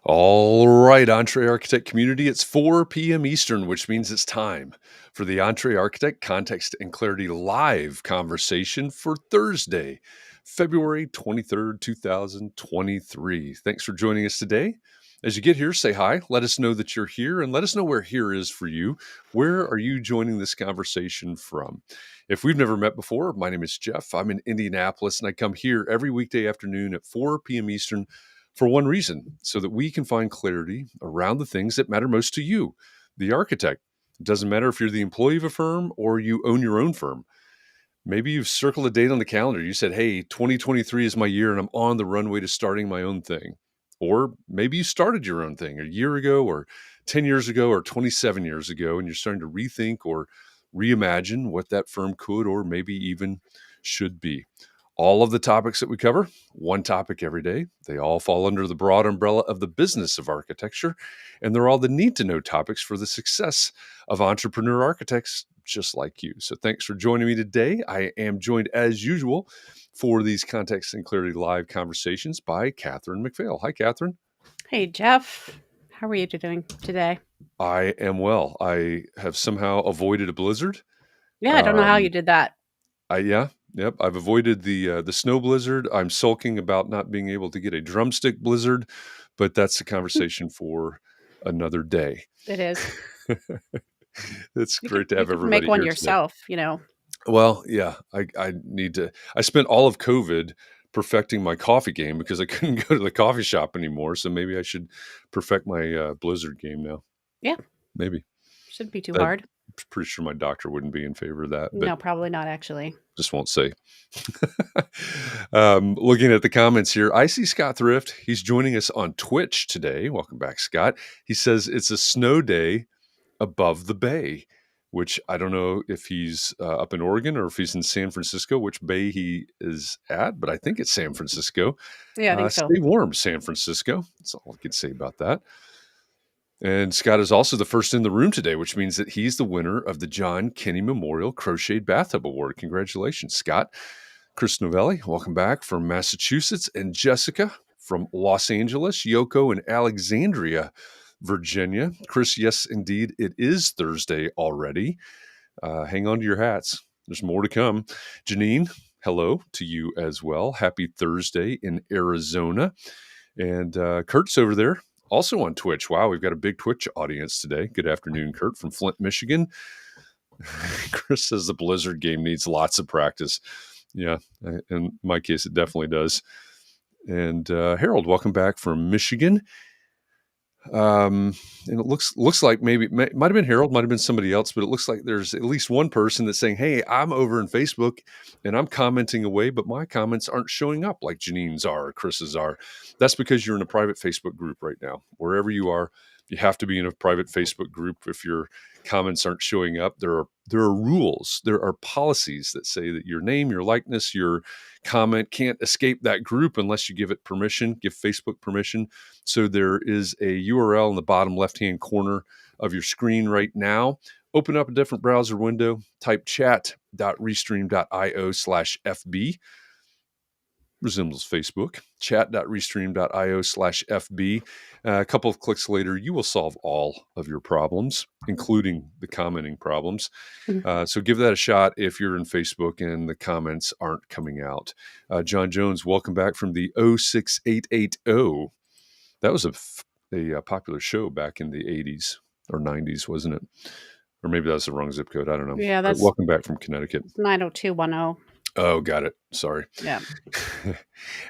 All right, Entree Architect community, it's 4 p.m. Eastern, which means it's time for the Entree Architect Context and Clarity live conversation for Thursday, February 23rd, 2023. Thanks for joining us today. As you get here, say hi, let us know that you're here, and let us know where here is for you. Where are you joining this conversation from? If we've never met before, my name is Jeff. I'm in Indianapolis, and I come here every weekday afternoon at 4 p.m. Eastern for one reason, so that we can find clarity around the things that matter most to you, the architect. It doesn't matter if you're the employee of a firm or you own your own firm. Maybe you've circled a date on the calendar. You said, hey, 2023 is my year and I'm on the runway to starting my own thing. Or maybe you started your own thing a year ago or 10 years ago or 27 years ago, and you're starting to rethink or reimagine what that firm could or maybe even should be. All of the topics that we cover, one topic every day, they all fall under the broad umbrella of the business of architecture, and they're all the need-to-know topics for the success of entrepreneur architects just like you. So thanks for joining me today. I am joined, as usual, for these Context and Clarity Live conversations by Katharine MacPhail. Hi, Katharine. Hey, Jeff. How are you doing today? I am well. I have somehow avoided a blizzard. Yeah, I don't know how you did that. Yep. I've avoided the snow blizzard. I'm sulking about not being able to get a drumstick blizzard, but that's a conversation for another day. It is. It's You great could, to have you could everybody make one here today. yourself. Well, yeah, I need to. I spent all of COVID perfecting my coffee game because I couldn't go to the coffee shop anymore. So maybe I should perfect my blizzard game now. Yeah, Maybe. shouldn't be too I'm hard. pretty sure my doctor wouldn't be in favor of that, but No, probably not actually. just won't say. Looking at the comments here, I see Scott Thrift. He's joining us on Twitch today. Welcome back, Scott. He says it's a snow day above the bay, which I don't know if he's up in Oregon or if he's in San Francisco, which bay he is at, but I think it's San Francisco. Yeah, I think so. Stay warm, San Francisco. That's all I can say about that. And Scott is also the first in the room today, which means that he's the winner of the John Kinney Memorial Crocheted Bathtub Award. Congratulations, Scott. Chris Novelli, welcome back from Massachusetts, and Jessica from Los Angeles, Yoko in Alexandria, Virginia. Chris, yes, indeed, it is Thursday already. Hang on to your hats. There's more to come. Janine, hello to you as well. Happy Thursday in Arizona. And Kurt's over there, also on Twitch. Wow, we've got a big Twitch audience today. Good afternoon, Kurt from Flint, Michigan. Chris says the Blizzard game needs lots of practice. Yeah, in my case, it definitely does. And Harold, welcome back from Michigan. And it looks like maybe might have been Harold, might have been somebody else, but it looks like there's at least one person that's saying, hey, I'm over in Facebook and I'm commenting away, but my comments aren't showing up like Janine's are or Chris's are. That's because you're in a private Facebook group right now. Wherever you are, you have to be in a private Facebook group if your comments aren't showing up. There are rules, there are policies that say that your name, your likeness, your comment can't escape that group unless you give it permission, give Facebook permission. So there is a URL in the bottom left-hand corner of your screen right now. Open up a different browser window, type chat.restream.io/FB. Resembles Facebook, chat.restream.io/FB. A couple of clicks later, you will solve all of your problems, including the commenting problems. So give that a shot if you're in Facebook and the comments aren't coming out. John Jones, welcome back from the 06880. That was a popular show back in the 80s or 90s, wasn't it? Or maybe that's the wrong zip code. I don't know. Yeah, But that's welcome back from Connecticut. 90210. Oh, got it. Sorry. Yeah.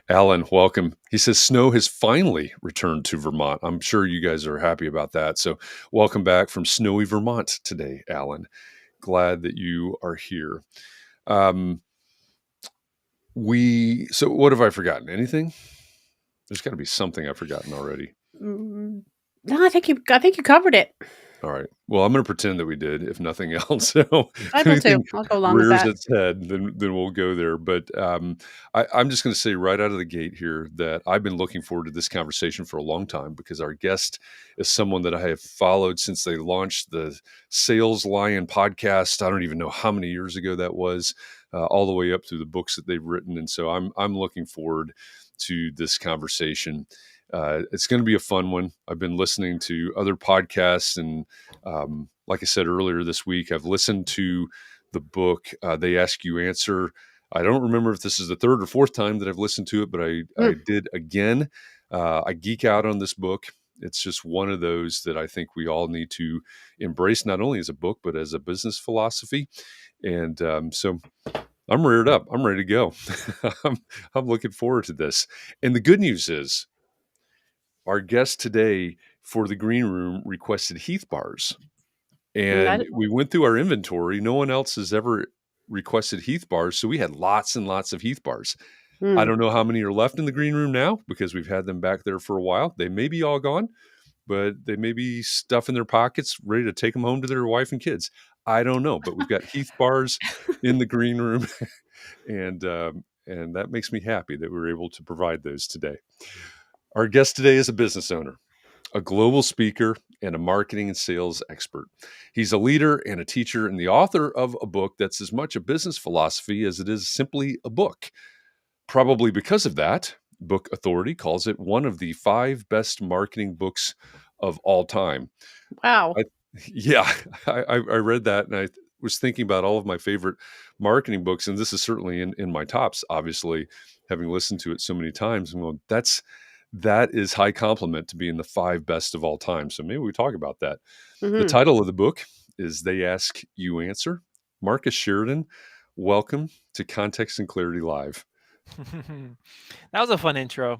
Alan, welcome. He says snow has finally returned to Vermont. I'm sure you guys are happy about that. So welcome back from snowy Vermont today, Alan. Glad that you are here. So what have I forgotten? Anything? There's got to be something I've forgotten already. No, I think you covered it. All right. Well, I'm going to pretend that we did, if nothing else. So I if will too. anything I'll go along with rears that. its head, then we'll go there. But I'm just going to say right out of the gate here that I've been looking forward to this conversation for a long time because our guest is someone that I have followed since they launched the Sales Lion podcast. I don't even know how many years ago that was, all the way up through the books that they've written. And so I'm looking forward to this conversation. It's going to be a fun one. I've been listening to other podcasts, and like I said earlier this week, I've listened to the book They Ask You Answer. I don't remember if this is the third or fourth time that I've listened to it, but I Mm. did again. I geek out on this book. It's just one of those that I think we all need to embrace, not only as a book, but as a business philosophy. And so I'm reared up. I'm ready to go. I'm, I'm looking forward to this. And the good news is our guest today for the green room requested Heath bars. And That, we went through our inventory. No one else has ever requested Heath bars. So we had lots and lots of Heath bars. I mm. don't know how many are left in the green room now because we've had them back there for a while. They may be all gone, but they may be stuff in their pockets, ready to take them home to their wife and kids. I don't know, but we've got Heath bars in the green room, and that makes me happy that we were able to provide those today. Our guest today is a business owner, a global speaker, and a marketing and sales expert. He's a leader and a teacher and the author of a book that's as much a business philosophy as it is simply a book. Probably because of that, Book Authority calls it one of the 5 best marketing books of all time. Wow. I, yeah, I read that and I was thinking about all of my favorite marketing books, and this is certainly in my tops. Obviously, having listened to it so many times, and well, that is high compliment to be in the 5 best of all time. So maybe we talk about that. The Hmm. title of the book is They Ask You Answer. Marcus Sheridan, welcome to Context and Clarity Live. That was a fun intro.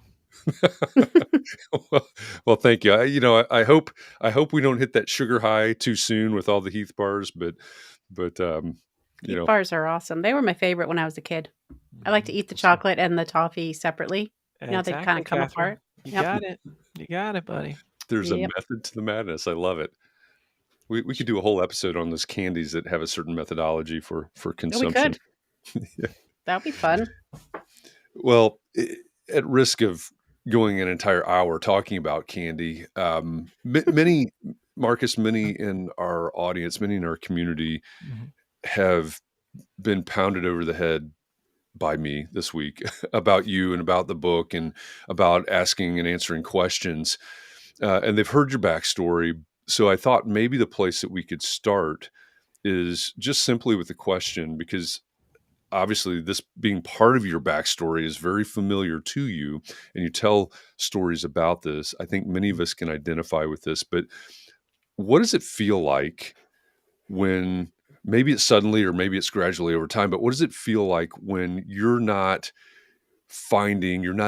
well, well, thank you. I hope we don't hit that sugar high too soon with all the Heath bars, but you Heath know, bars are awesome. They were my favorite when I was a kid. I like to eat the We'll see. chocolate and the toffee separately. They kind Exactly, of come Catherine. apart. You Yep. got it. You got it, buddy. there's a Yep. method to the madness. I love it. We could do a whole episode on those candies that have a certain methodology for Oh, we consumption. could. That would be fun. Well, at risk of going an entire hour talking about candy, many Marcus, many in our audience, many in our community Mhm. have been pounded over the head by me this week about you and about the book and about asking and answering questions. And they've heard your backstory. So I thought maybe the place that we could start is just simply with the question, because obviously this being part of your backstory is very familiar to you, and you tell stories about this. I think many of us can identify with this, but what does it feel like when, maybe it's suddenly or maybe it's gradually over time, but what does it feel like when you're not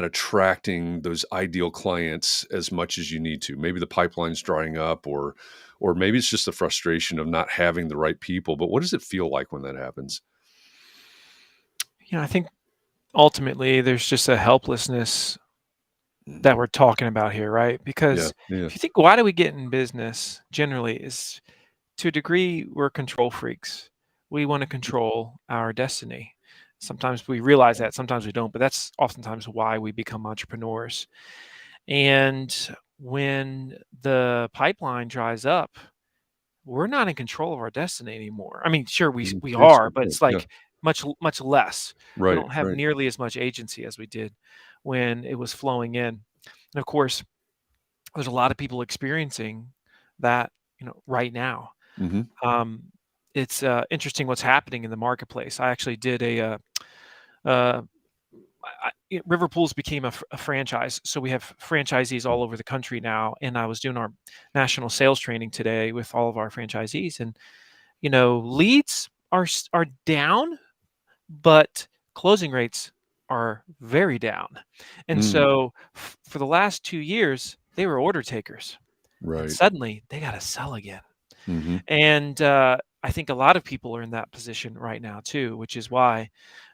attracting those ideal clients as much as you need to? Maybe the pipeline's drying up, or maybe it's just the frustration of not having the right people. But what does it feel like when that happens? I think ultimately there's just a helplessness that we're talking about here, right? Yeah, Because yeah. if you think, why do we get in business generally is to a degree, we're control freaks. We want to control our destiny. Sometimes we realize that, sometimes we don't, but that's oftentimes why we become entrepreneurs. And when the pipeline dries up, we're not in control of our destiny anymore. I mean, sure, we That's a are, good but point. it's Yeah. like much less. We Right, don't have right. nearly as much agency as we did when it was flowing in. And of course, there's a lot of people experiencing that, right now. Mhm. Um, it's interesting what's happening in the marketplace. I actually did uh, River Pools became a franchise, so we have franchisees all over the country now. And I was doing our national sales training today with all of our franchisees, and leads are down, but closing rates are very down. And Mm, so for the last 2 years, they were order takers, and right. suddenly they got to sell again. Mhm. And I think a lot of people are in that position right now too, which is why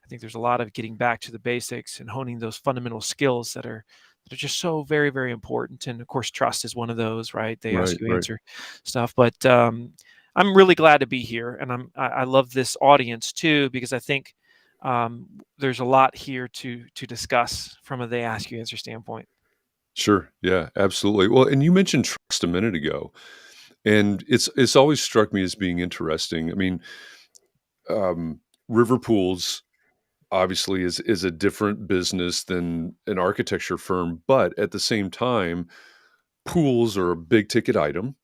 I think there's a lot of getting back to the basics and honing those fundamental skills that are just so very, very important. And of course, trust is one of those, right? They Right, ask you right. answer stuff, but I'm really glad to be here, and I love this audience too, because I think there's a lot here to discuss from a they ask you answer standpoint. Sure. Yeah, absolutely. Well, and you mentioned trust a minute ago, and it's always struck me as being interesting. I mean, river pools obviously is a different business than an architecture firm, but at the same time, pools are a big ticket item.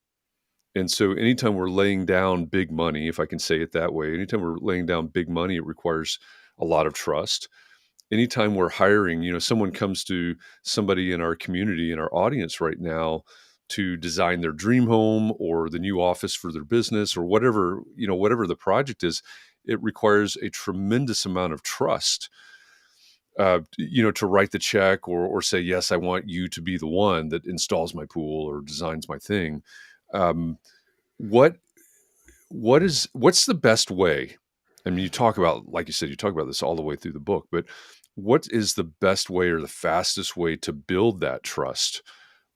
And so anytime we're laying down big money, if I can say it that way, anytime we're laying down big money, it requires a lot of trust. Anytime we're hiring, someone comes to somebody in our community, in our audience right now, to design their dream home or the new office for their business or whatever the project is, it requires a tremendous amount of trust, to write the check or say, yes, I want you to be the one that installs my pool or designs my thing. Um, what what's the best way? I mean, like you said, you talk about this all the way through the book, but what is the best way or the fastest way to build that trust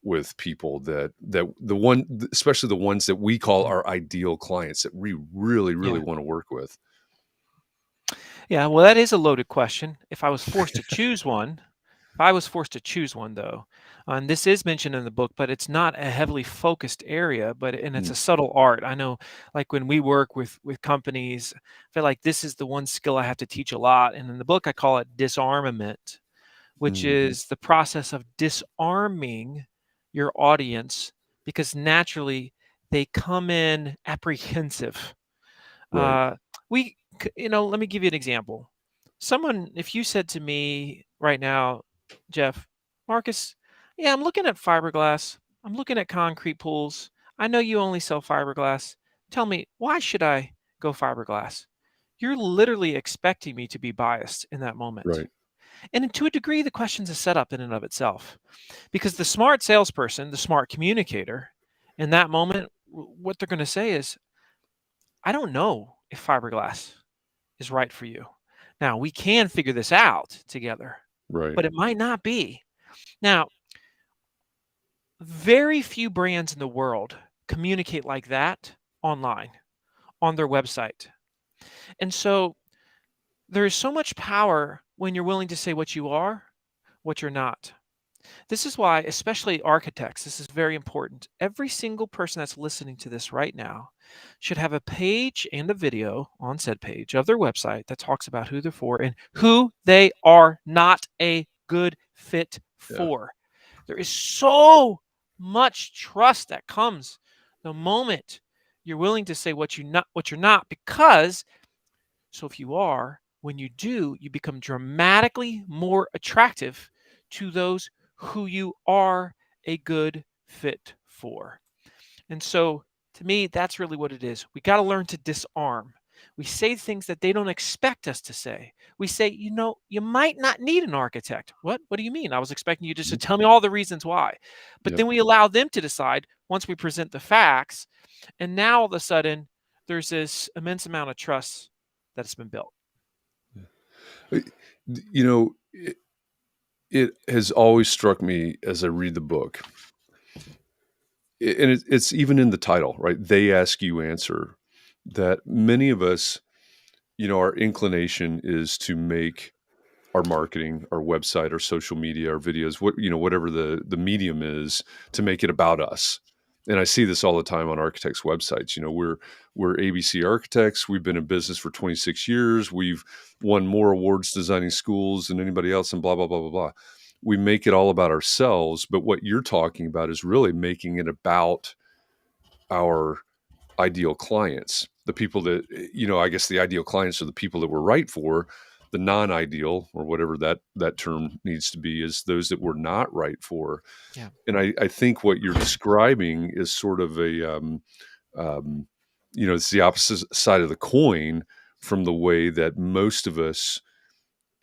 with people especially the ones that we call our ideal clients that we really, really Yeah. want to work with? Yeah, well, that is a loaded question. If I was forced to choose one, though, and this is mentioned in the book, but it's not a heavily focused area, and it's Mm, a subtle art. I know, like when we work with companies, I feel like this is the one skill I have to teach a lot. And in the book, I call it disarmament, which mhm. is the process of disarming your audience because naturally they come in apprehensive. Right, Uh, Let me give you an example. If you said to me right now, Jeff, Marcus, yeah, I'm looking at fiberglass. I'm looking at concrete pools. I know you only sell fiberglass. Tell me, why should I go fiberglass? You're literally expecting me to be biased in that moment. right, And to a degree, the question's a setup in and of itself. Because the smart salesperson, the smart communicator, in that moment, what they're going to say is, I don't know if fiberglass is right for you. Now, we can figure this out together, right. but it might not be. Now, very few brands in the world communicate like that online, on their website. And so there is so much power when you're willing to say what you are, what you're not. This is why, especially architects, this is very important. Every single person that's listening to this right now should have a page and a video on said page of their website that talks about who they're for and who they are not a good fit Yeah, for. There is so much trust that comes the moment you're willing to say what you're not, because if you are, when you do, you become dramatically more attractive to those who you are a good fit for. And so, to me, that's really what it is. We got to learn to disarm. We say things that they don't expect us to say. We say, you might not need an architect. What? What do you mean? I was expecting you just to mhm, tell me all the reasons why. But yep. then we allow them to decide once we present the facts. And now all of a sudden, there's this immense amount of trust that's been built. Uh, You know, it has always struck me as I read the book, and it's even in the title, right? They ask, you answer. That many of us, our inclination is to make our marketing, our website, our social media, our videos, whatever the medium is, to make it about us. And I see this all the time on architects' websites. We're ABC Architects. We've been in business for 26 years. We've won more awards designing schools than anybody else, and blah blah blah blah blah. We make it all about ourselves, but what you're talking about is really making it about our ideal clients, the people that, I guess the ideal clients are the people that we're right for. The non-ideal, or whatever that term needs to be, is those that we're not right for. Yeah. And I think what you're describing is sort of um, it's the opposite side of the coin from the way that most of us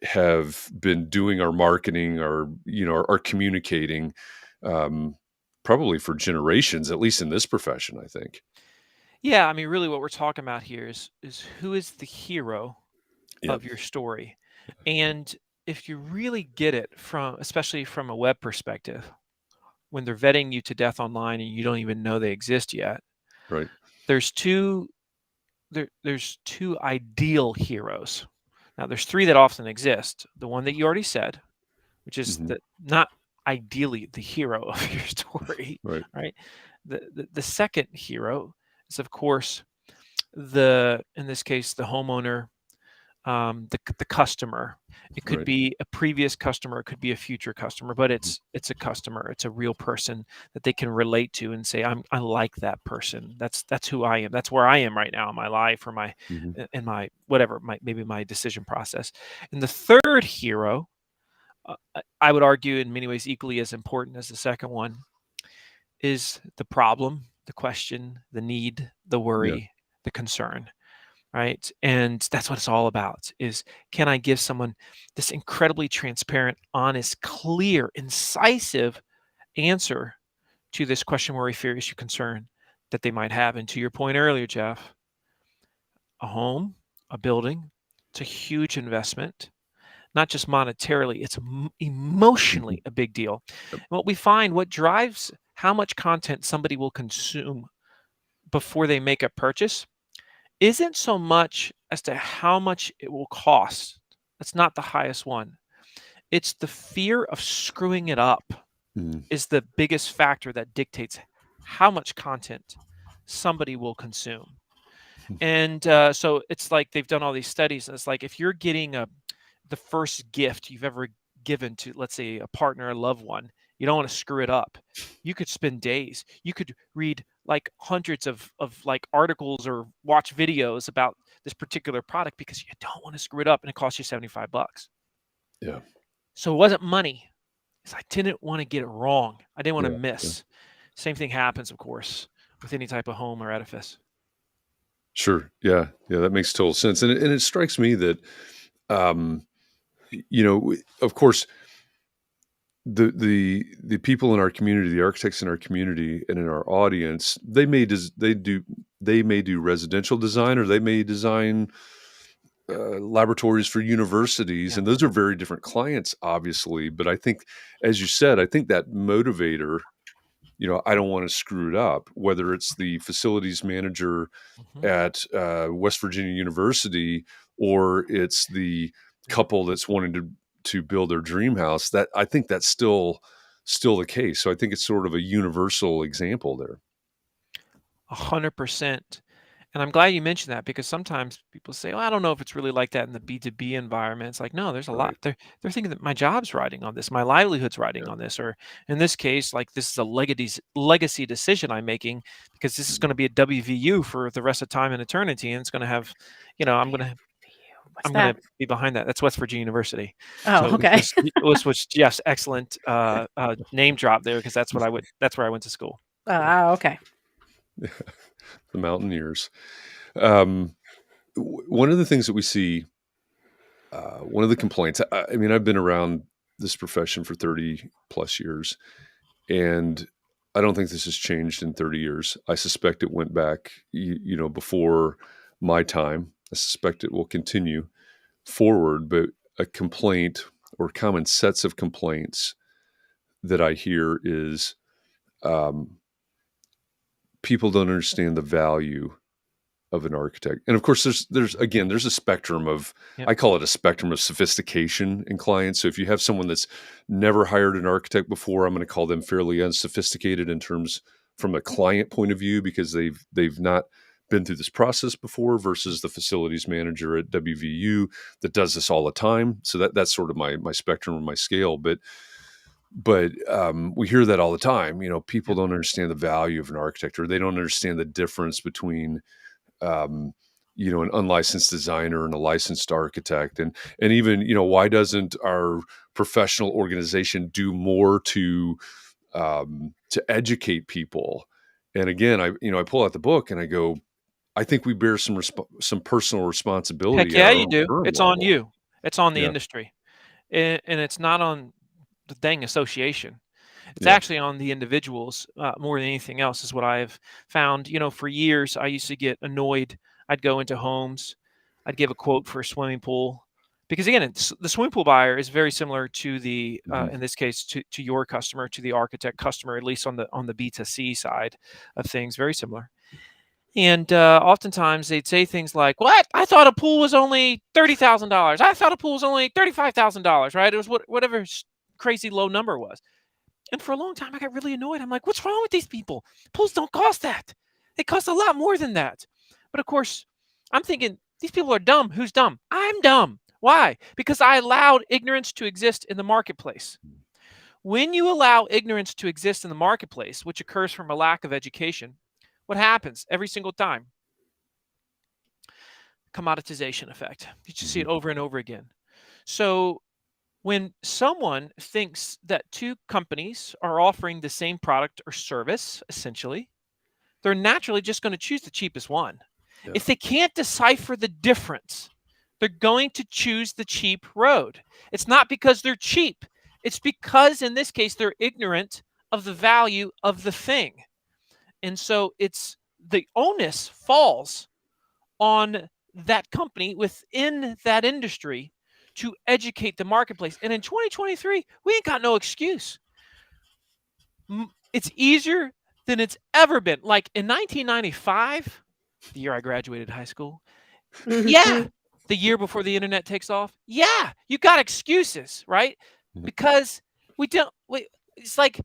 have been doing our marketing, or our communicating, um, probably for generations, at least in this profession, I think. Yeah, I mean, really what we're talking about here is who is the hero Yep. of your story. And if you really get it especially from a web perspective, when they're vetting you to death online and you don't even know they exist yet, Right. there's two there's two ideal heroes. Now there's three that often exist. The one that you already said, which is Hmm. not ideally the hero of your story, Right. right? The second hero is, of course, in this case, the homeowner the customer. It could Right. be a previous customer, it could be a future customer, but it's a customer. It's a real person that they can relate to and say, I like that person. That's who I am. That's where I am right now in my life, or Mhm. in my whatever, maybe my decision process. And the third hero, I would argue in many ways equally as important as the second one, is the problem, the question, the need, the Yeah. worry, the concern, right? And that's what it's all about, is can I give someone this incredibly transparent, honest, clear, incisive answer to this question, worry, fear, issue, concern that they might have. And to your point earlier, Jeff, a home, a building, it's a huge investment, not just monetarily, it's Mhm. emotionally a big deal. Yep. And what we find, what drives how much content somebody will consume before they make a purchase isn't so much as to how much it will cost. That's not the highest one. It's the fear of screwing it up Mhm. is the biggest factor that dictates how much content somebody will consume. And so it's like they've done all these studies, and it's like if you're getting the first gift you've ever given to, let's say, a partner, a loved one, you don't want to screw it up. You could spend days. You could read like hundreds of like articles or watch videos about this particular product because you don't want to screw it up, and it costs you $75. Yeah. So it wasn't money. It's I didn't want to get it wrong. I didn't want to Yeah. Yeah. miss. Same thing happens, of course, with any type of home or edifice. Sure. Yeah. Yeah. That makes total sense. And it strikes me that, um, of course, the people in our community, the architects in our community and in our audience, they may do residential design, or they may design laboratories for universities, Yeah. and those are very different clients, obviously. But I think, as you said, I think that motivator, I don't want to screw it up, whether it's the facilities manager Hmm. at West Virginia University, or it's the couple that's wanting to build their dream house. That I think that's still the case. So I think it's sort of a universal example there. 100%. And I'm glad you mentioned that, because sometimes people say, "Well, I don't know if it's really like that in the B2B environment." It's like, no, there's a lot. Right. They're thinking that my job's riding on this, my livelihood's riding Yeah. on this, or in this case, like this is a legacy decision I'm making, because this is going to be a WVU for the rest of time and eternity, and it's going to have, What's I'm going that? to be behind that. That's West Virginia University. Oh, So okay. was Jeff's excellent name drop there, because that's where I went to school. Okay. The Mountaineers. Um, One of the things that we see, one of the complaints, I mean, I've been around this profession for 30 plus years, and I don't think this has changed in 30 years. I suspect it went back, before my time. I suspect it will continue forward, but a complaint or common sets of complaints that I hear is, um, people don't understand the value of an architect. And of course, there's a spectrum of, Yep. I call it a spectrum of sophistication in clients. So if you have someone that's never hired an architect before, I'm going to call them fairly unsophisticated in terms from a client point of view, because they've not been through this process before, versus the facilities manager at WVU that does this all the time. So that's sort of my spectrum or my scale. But we hear that all the time. People Yep. don't understand the value of an architect, or they don't understand the difference between um, an unlicensed designer and a licensed architect. And even, why doesn't our professional organization do more to educate people? And again, I pull out the book and I go, I think we bear some personal Heck responsibility at yeah, our you own do. firm It's on level. you. It's on the Yeah. industry. And it's not on the dang association. It's Yeah. actually on the individuals, more than anything else, is what I've found. For years, I used to get annoyed. I'd go into homes, I'd give a quote for a swimming pool, because again, the swimming pool buyer is very similar to the, Mhm. in this case, to your customer, to the architect customer, at least on the B2C side of things, very similar. And oftentimes they'd say things like, "What? I thought a pool was only $30,000. I thought a pool was only $35,000, right? It was whatever crazy low number was." And for a long time, I got really annoyed. I'm like, "What's wrong with these people? Pools don't cost that. They cost a lot more than that." But of course, I'm thinking These people are dumb. Who's dumb? I'm dumb. Why? Because I allowed ignorance to exist in the marketplace. When you allow ignorance to exist in the marketplace, which occurs from a lack of education, what happens every single time? Commoditization effect. You just see it over and over again. So when someone thinks that two companies are offering the same product or service, essentially, they're naturally just going to choose the cheapest one. Yeah. If they can't decipher the difference, they're going to choose the cheap road. It's not because they're cheap. It's because, in this case, they're ignorant of the value of the thing. And so it's the onus falls on that company within that industry to educate the marketplace. And in 2023, we ain't got no excuse. It's easier than it's ever been. Like in 1995, the year I graduated high school, yeah, the year before the internet takes off, yeah, you got excuses, right? Because it's like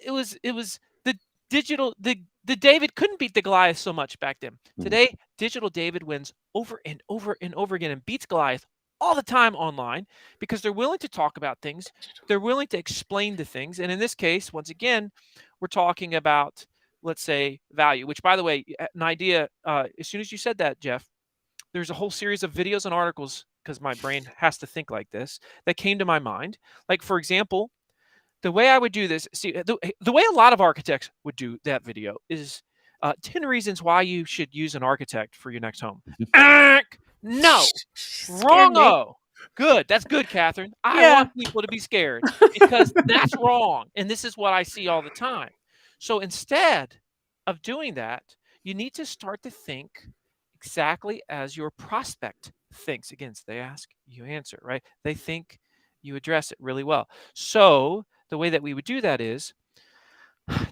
it was the digital, the David couldn't beat the Goliath so much back then. Today, digital David wins over and over and over again and beats Goliath all the time online because they're willing to talk about things. They're willing to explain the things. And in this case, once again, we're talking about, let's say, value, which, by the way, an idea, as soon as you said that, Jeff, there's a whole series of videos and articles, because my brain has to think like this, that came to my mind. Like, for example, the way I would do this, see, the way a lot of architects would do that video is 10 reasons why you should use an architect for your next home. No, wrong-o. Good. That's good, Katharine. I want people to be scared because that's wrong. And this is what I see all the time. So instead of doing that, you need to start to think exactly as your prospect thinks. Again, so they ask, you answer, right? They think, you address it really well. So the way that we would do that is,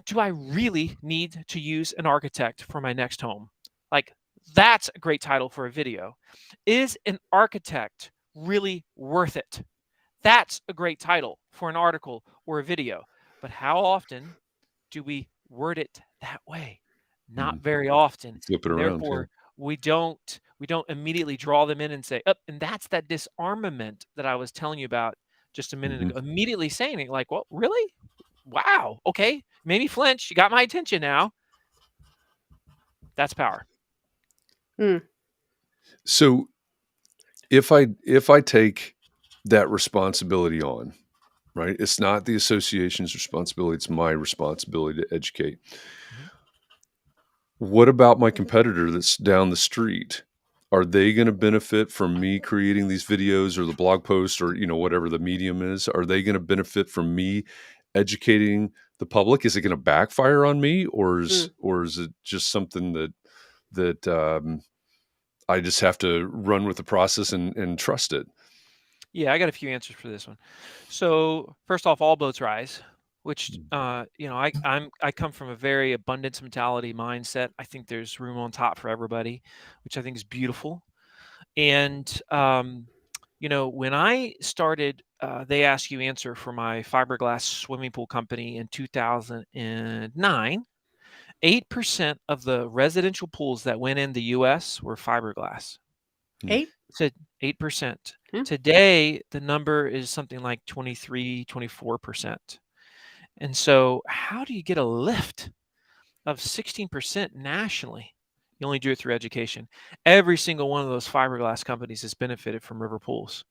do I really need to use an architect for my next home? Like, that's a great title for a video. Is an architect really worth it? That's a great title for an article or a video. But how often do we word it that way? Not very often. Flip it around. Therefore, we don't immediately draw them in and say, and that's that disarmament that I was telling you about just a minute ago. Immediately saying it like, well, really? Wow. Okay. Made me flinch. You got my attention now. That's power. So if I take that responsibility on, right? It's not the association's responsibility. It's my responsibility to educate. What about my competitor that's down the street? Are they going to benefit from me creating these videos or the blog post or, whatever the medium is? Are they going to benefit from me educating the public? Is it going to backfire on me, or is it just something that I just have to run with the process and trust it? Yeah, I got a few answers for this one. So first off, all boats rise, which I come from a very abundance mentality mindset. I think there's room on top for everybody, which I think is beautiful. And when I started They Ask You Answer for my fiberglass swimming pool company in 2009, 8% of the residential pools that went in the US were fiberglass. 8%. Today, the number is something like 23, 24%. And so how do you get a lift of 16% nationally? You only do it through education. Every single one of those fiberglass companies has benefited from river pools.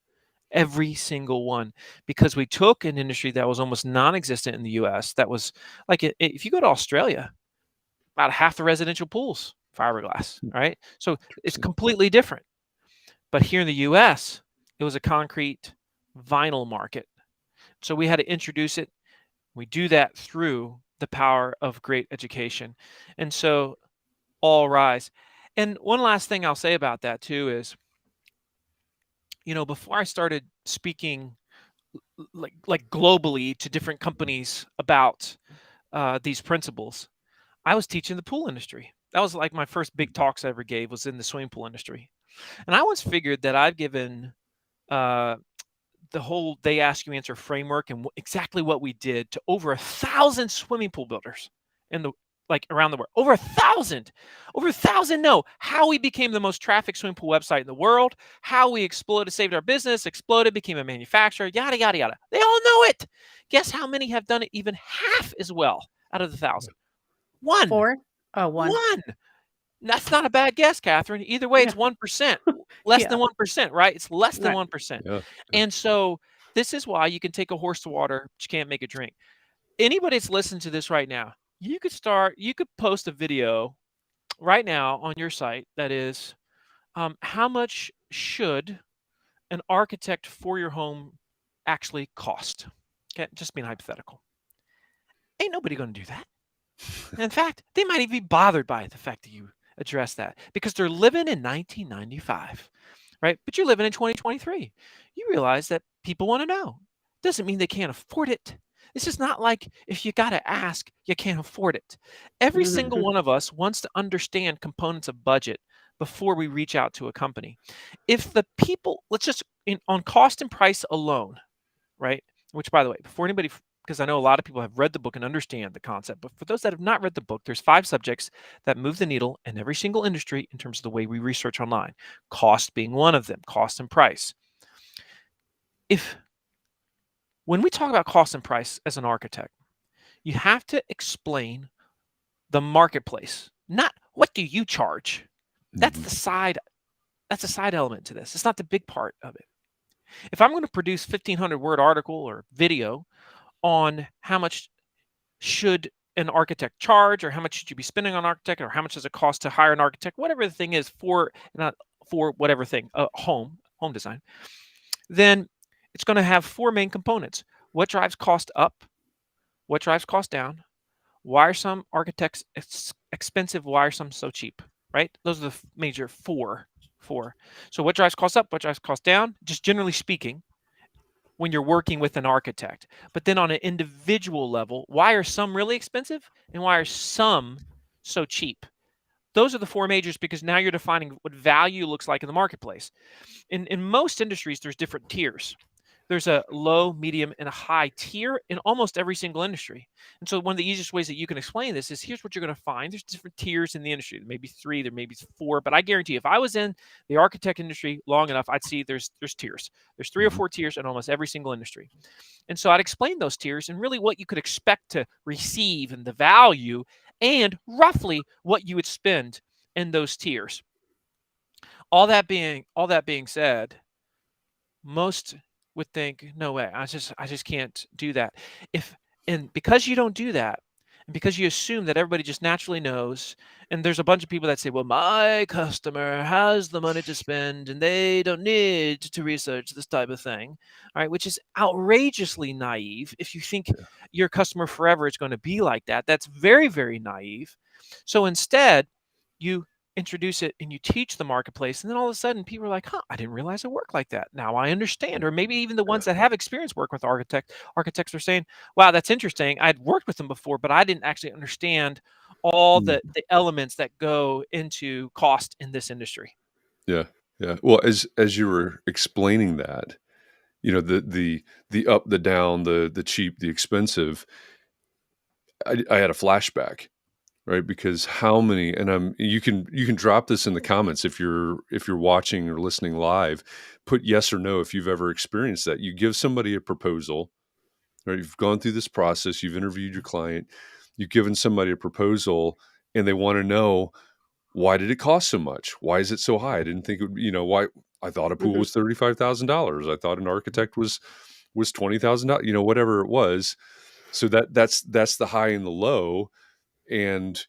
Every single one. Because we took an industry that was almost non-existent in the US. That was like, if you go to Australia, about half the residential pools, fiberglass, right? So it's completely different. But here in the US, it was a concrete vinyl market. So we had to introduce it. We do that through the power of great education. And so all rise. And one last thing I'll say about that too is, before I started speaking like globally to different companies about these principles, I was teaching the pool industry. That was like my first big talks I ever gave was in the swimming pool industry. And I once figured that I've given the whole They Ask You Answer framework and exactly what we did to over 1,000 swimming pool builders in like around the world. Over 1,000 know how we became the most traffic swimming pool website in the world, how we exploded, saved our business, exploded, became a manufacturer, yada, yada, yada. They all know it. Guess how many have done it even half as well out of the 1,000? One. 4? Oh, 1. One. That's not a bad guess, Katharine. Either way, it's 1%, less than 1%, right? It's less than 1%. Yeah. And so this is why you can take a horse to water, but you can't make it drink. Anybody that's listening to this right now, you could post a video right now on your site that is, how much should an architect for your home actually cost? Okay, just being hypothetical. Ain't nobody going to do that. In fact, they might even be bothered by the fact that you address that because they're living in 1995, right? But you're living in 2023. You realize that people want to know. Doesn't mean they can't afford it. This is not like if you got to ask, you can't afford it. Every single one of us wants to understand components of budget before we reach out to a company. If the people, let's just, on cost and price alone, right? Which, by the way, before anybody, because I know a lot of people have read the book and understand the concept, but for those that have not read the book, there's 5 subjects that move the needle in every single industry in terms of the way we research online. Cost being one of them, cost and price. When we talk about cost and price as an architect, you have to explain the marketplace, not what do you charge. That's the side element to this. It's not the big part of it. If I'm going to produce 1,500 word article or video on how much should an architect charge, or how much should you be spending on an architect, or how much does it cost to hire an architect, whatever the thing is for whatever thing, home design, then it's going to have 4 main components. What drives cost up? What drives cost down? Why are some architects expensive? Why are some so cheap? Right? Those are the major four. So what drives cost up? What drives cost down? Just generally speaking, when you're working with an architect. But then on an individual level, why are some really expensive and why are some so cheap? Those are the 4 majors, because now you're defining what value looks like in the marketplace. In most industries, there's different tiers. There's a low, medium, and a high tier in almost every single industry. And so one of the easiest ways that you can explain this is, here's what you're going to find. There's different tiers in the industry. There may be 3, there may be 4, but I guarantee if I was in the architect industry long enough, I'd see there's tiers. There's 3 or 4 tiers in almost every single industry. And so I'd explain those tiers and really what you could expect to receive and the value, and roughly what you would spend in those tiers. All that being said, most would think, no way, I just can't do that. And because you don't do that, and because you assume that everybody just naturally knows, and there's a bunch of people that say, well, my customer has the money to spend and they don't need to research this type of thing, all right, which is outrageously naive. If you think your customer forever is going to be like that, that's very, very naive. So instead, you introduce it and you teach the marketplace, and then all of a sudden people are like, I didn't realize it worked like that. Now I understand. Or maybe even the ones that have experience working with architects are saying, wow, that's interesting. I'd worked with them before, but I didn't actually understand all the elements that go into cost in this industry. Yeah. Well, as you were explaining that, the up, the down, the cheap, the expensive, I had a flashback. Right, because how many, and you can drop this in the comments if you're watching or listening live. Put yes or no if you've ever experienced that. You give somebody a proposal, right? You've gone through this process, you've interviewed your client, you've given somebody a proposal, and they want to know, why did it cost so much? Why is it so high? I didn't think it would, why I thought a pool was $35,000. I thought an architect was $20,000. Whatever it was. So that's the high and the low. And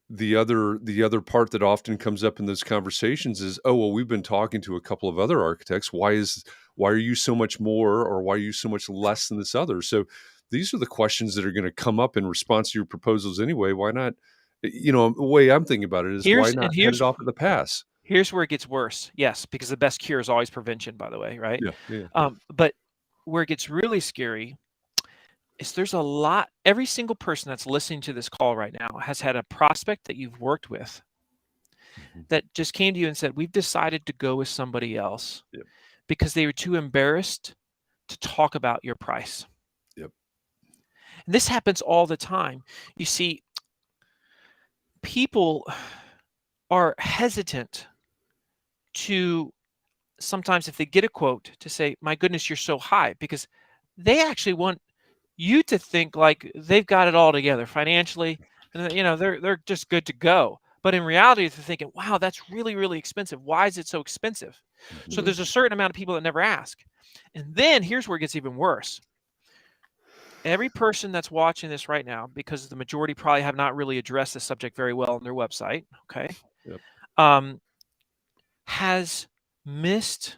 the other part that often comes up in those conversations is, oh, well, we've been talking to a couple of other architects. Why are you so much more, or why are you so much less than this other? So these are the questions that are going to come up in response to your proposals anyway. Why not? The way I'm thinking about it is, why not head it off at the pass? Here's where it gets worse. Yes, because the best cure is always prevention, by the way, right? Yeah. But where it gets really scary is there's a lot, every single person that's listening to this call right now has had a prospect that you've worked with that just came to you and said, we've decided to go with somebody else because they were too embarrassed to talk about your price. Yep. And this happens all the time. You see, people are hesitant to sometimes, if they get a quote, to say, my goodness, you're so high, because they actually want you to think like they've got it all together financially, and they're just good to go. But in reality, they're thinking, wow, that's really, really expensive. Why is it so expensive? So Mhm. there's a certain amount of people that never ask. And then here's where it gets even worse. Every person that's watching this right now, because the majority probably have not really addressed this subject very well on their website, okay, Yep. has missed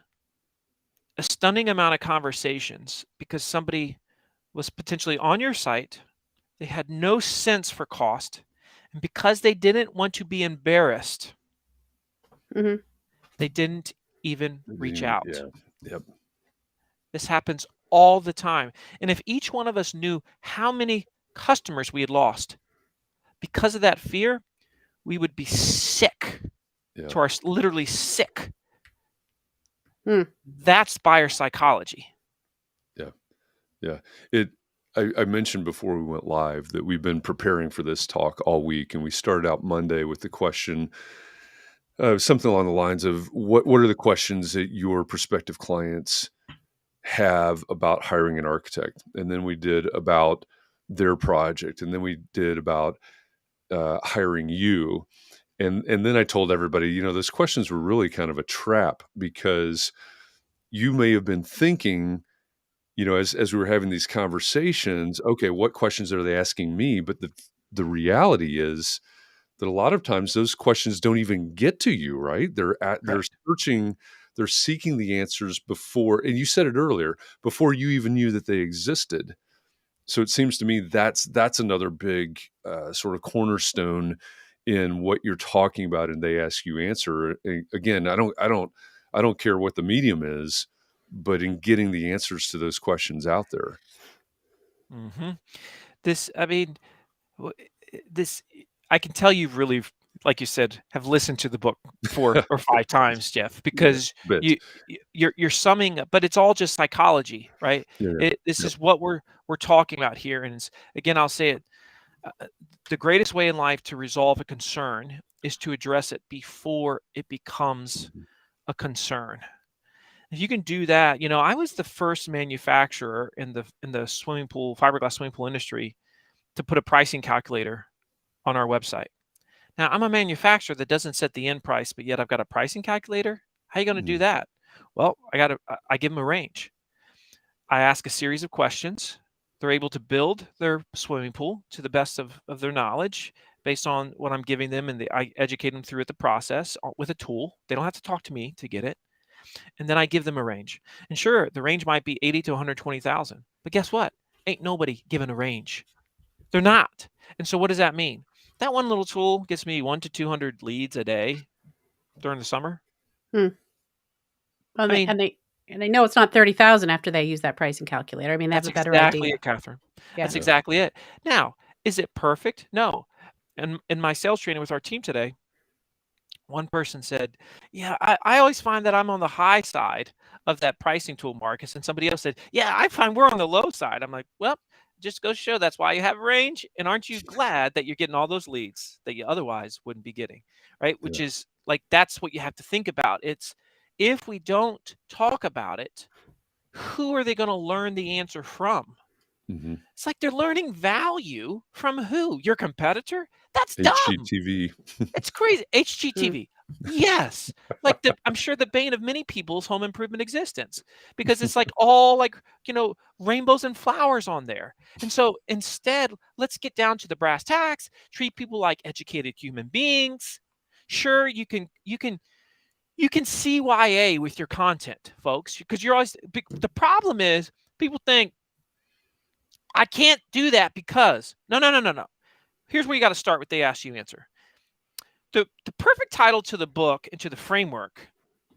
a stunning amount of conversations because somebody was potentially on your site. They had no sense for cost. And because they didn't want to be embarrassed, Mhm. they didn't even reach out. Yeah. Yep. This happens all the time. And if each one of us knew how many customers we had lost because of that fear, we would be sick Yeah. to our literally sick. Hmm. That's buyer psychology. Yeah. I mentioned before we went live that we've been preparing for this talk all week, and we started out Monday with the question, something along the lines of what are the questions that your prospective clients have about hiring an architect? And then we did about their project, and then we did about hiring you. And then I told everybody, those questions were really kind of a trap, because you may have been thinking, as we were having these conversations, okay, what questions are they asking me? But the reality is that a lot of times those questions don't even get to you, right? They're Correct. searching, they're seeking the answers before, and you said it earlier, before you even knew that they existed. So it seems to me that's another big sort of cornerstone in what you're talking about, and they ask you answer. Again, I don't care what the medium is, but in getting the answers to those questions out there. Mm-hmm. This, I can tell you've really, like you said, have listened to the book 4 or 5 times, Jeff, Yeah, because bit. you're summing, but it's all just psychology, right? Yeah. This Yep. is what we're talking about here, and again, I'll say it: the greatest way in life to resolve a concern is to address it before it becomes Mhm. a concern. If you can do that, I was the first manufacturer in the swimming pool, fiberglass swimming pool industry, to put a pricing calculator on our website. Now, I'm a manufacturer that doesn't set the end price, but yet I've got a pricing calculator. How are you going to do Mhm. that? Well, I give them a range. I ask a series of questions. They're able to build their swimming pool to the best of their knowledge based on what I'm giving them, and I educate them through it, the process with a tool. They don't have to talk to me to get it. And then I give them a range. And sure, the range might be 80 to 120,000. But guess what? Ain't nobody given a range. They're not. And so what does that mean? That one little tool gets me 1 to 200 leads a day during the summer. Well, I mean, and they know it's not 30,000 after they use that pricing calculator. I mean, they have that's a better exactly idea. it, Catherine. Yeah. That's exactly it. Now, is it perfect? No. And in my sales training with our team today, one person said, yeah, I always find that I'm on the high side of that pricing tool, Marcus. And somebody else said, yeah, I find we're on the low side. I'm like, well, just goes to show that's why you have range. And aren't you glad that you're getting all those leads that you otherwise wouldn't be getting, right? Which Yeah. is like, that's what you have to think about. It's, if we don't talk about it, who are they going to learn the answer from? Mhm. It's like they're learning value from who? Your competitor? That's dumb. HGTV. It's crazy. Hmm. HGTV. Yes. Like I'm sure the bane of many people's home improvement existence, because it's like all like, rainbows and flowers on there. And so instead, let's get down to the brass tacks, treat people like educated human beings. Sure, you can CYA with your content, folks, because you're always, the problem is people think I can't do that because no. Here's where you got to start with they ask you answer. The perfect title to the book and to the framework,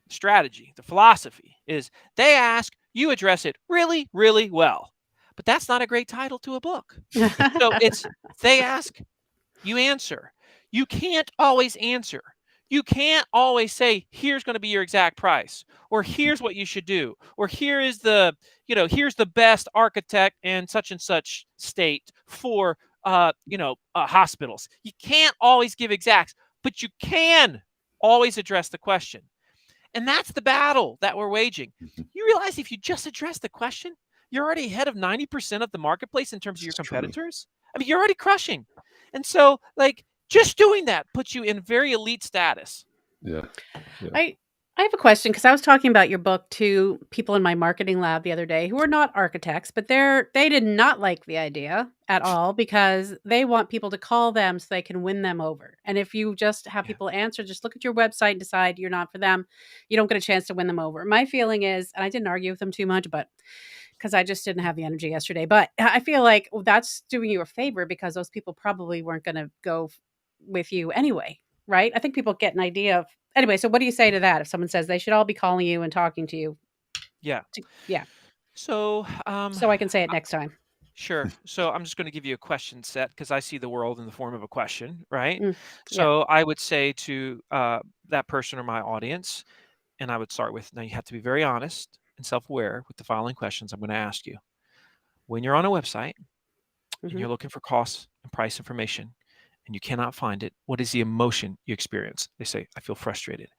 strategy, the philosophy is they ask, you address it really, really well. But that's not a great title to a book. So it's they ask, you answer. You can't always answer. You can't always say, here's going to be your exact price, or here's what you should do, or here is here's the best architect in such and such state for hospitals. You can't always give exacts, but you can always address the question. And that's the battle that we're waging. You realize if you just address the question, you're already ahead of 90% of the marketplace in terms of your competitors. I mean, you're already crushing. And so, just doing that puts you in very elite status. Yeah. I have a question because I was talking about your book to people in my marketing lab the other day who are not architects, but they did not like the idea at all because they want people to call them so they can win them over. And if you just have people answer, just look at your website and decide you're not for them, you don't get a chance to win them over. My feeling is, and I didn't argue with them too much, but because I just didn't have the energy yesterday, but I feel like that's doing you a favor because those people probably weren't going to go with you anyway, right? I think people get an idea of. Anyway, so what do you say to that if someone says they should all be calling you and talking to you? Yeah. Yeah. So I can say it next time. Sure. So I'm just going to give you a question set because I see the world in the form of a question, right? Yeah. So I would say to that person or my audience, and I would start with, now you have to be very honest and self-aware with the following questions I'm going to ask you. When you're on a website and you're looking for cost and price information and you cannot find it, what is the emotion you experience? They say, I feel frustrated.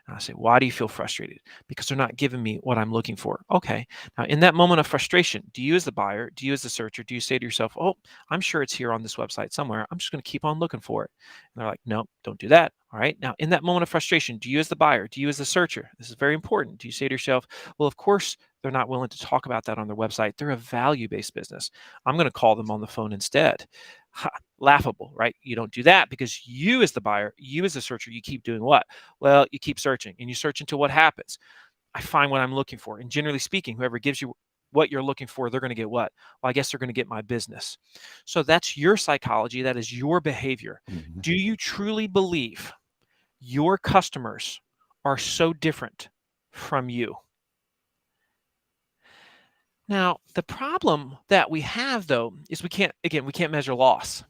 And I say, why do you feel frustrated? Because they're not giving me what I'm looking for. Okay. Now, in that moment of frustration, do you as the buyer, do you as the searcher, do you say to yourself, oh, I'm sure it's here on this website somewhere. I'm just going to keep on looking for it. And they're like, no, don't do that. All right. Now, in that moment of frustration, do you as the buyer, do you as the searcher, this is very important. Do you say to yourself, well, of course, they're not willing to talk about that on their website. They're a value-based business. I'm going to call them on the phone instead. Ha, laughable, right? You don't do that because you as the buyer, you as the searcher, you keep doing what? Well, you keep searching and you search until what happens? I find what I'm looking for. And generally speaking, whoever gives you what you're looking for, they're going to get what? Well, I guess they're going to get my business. So that's your psychology. That is your behavior. Do you truly believe your customers are so different from you? Now, the problem that we have, though, is we can't measure loss.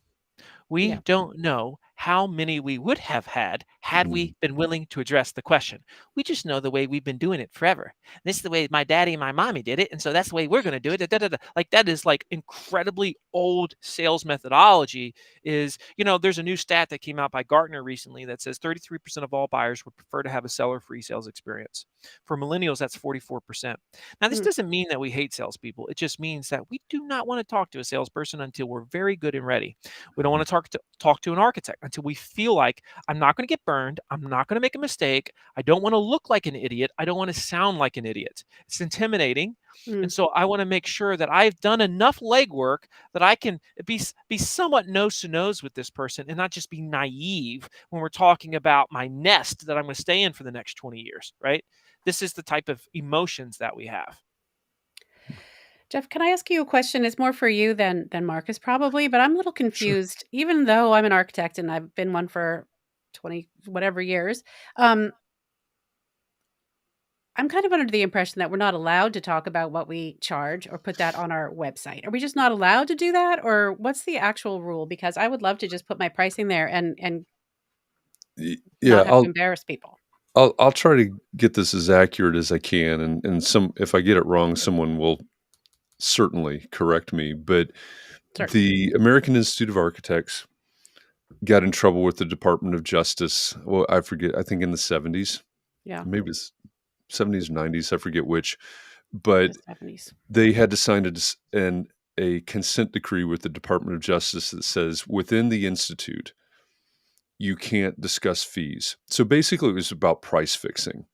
We don't know how many we would have had we been willing to address the question. We just know the way we've been doing it forever. This is the way my daddy and my mommy did it, and so that's the way we're going to do it. Da, da, da. Like that is like incredibly old sales methodology. There's a new stat that came out by Gartner recently that says 33% of all buyers would prefer to have a seller-free sales experience. For millennials, that's 44%. Now, this doesn't mean that we hate salespeople. It just means that we do not want to talk to a salesperson until we're very good and ready. We don't want to talk to an architect until we feel like I'm not going to get burned. I'm not going to make a mistake. I don't want to look like an idiot. I don't want to sound like an idiot. It's intimidating. And so I want to make sure that I've done enough legwork that I can be somewhat nose to nose with this person and not just be naive when we're talking about my nest that I'm going to stay in for the next 20 years, right? This is the type of emotions that we have. Jeff, can I ask you a question? It's more for you than Marcus probably, but I'm a little confused. Sure. Even though I'm an architect and I've been one for 20 whatever years, I'm kind of under the impression that we're not allowed to talk about what we charge or put that on our website. Are we just not allowed to do that, or what's the actual rule? Because I would love to just put my pricing there and not have to embarrass people. I'll try to get this as accurate as I can, and if I get it wrong, someone will certainly correct me. But the American Institute of Architects got in trouble with the Department of Justice. Well, I forget. I think in the 70s. Yeah, maybe it's 70s or 90s. I forget which. But they had to sign a consent decree with the Department of Justice that says within the institute, you can't discuss fees. So basically, it was about price fixing,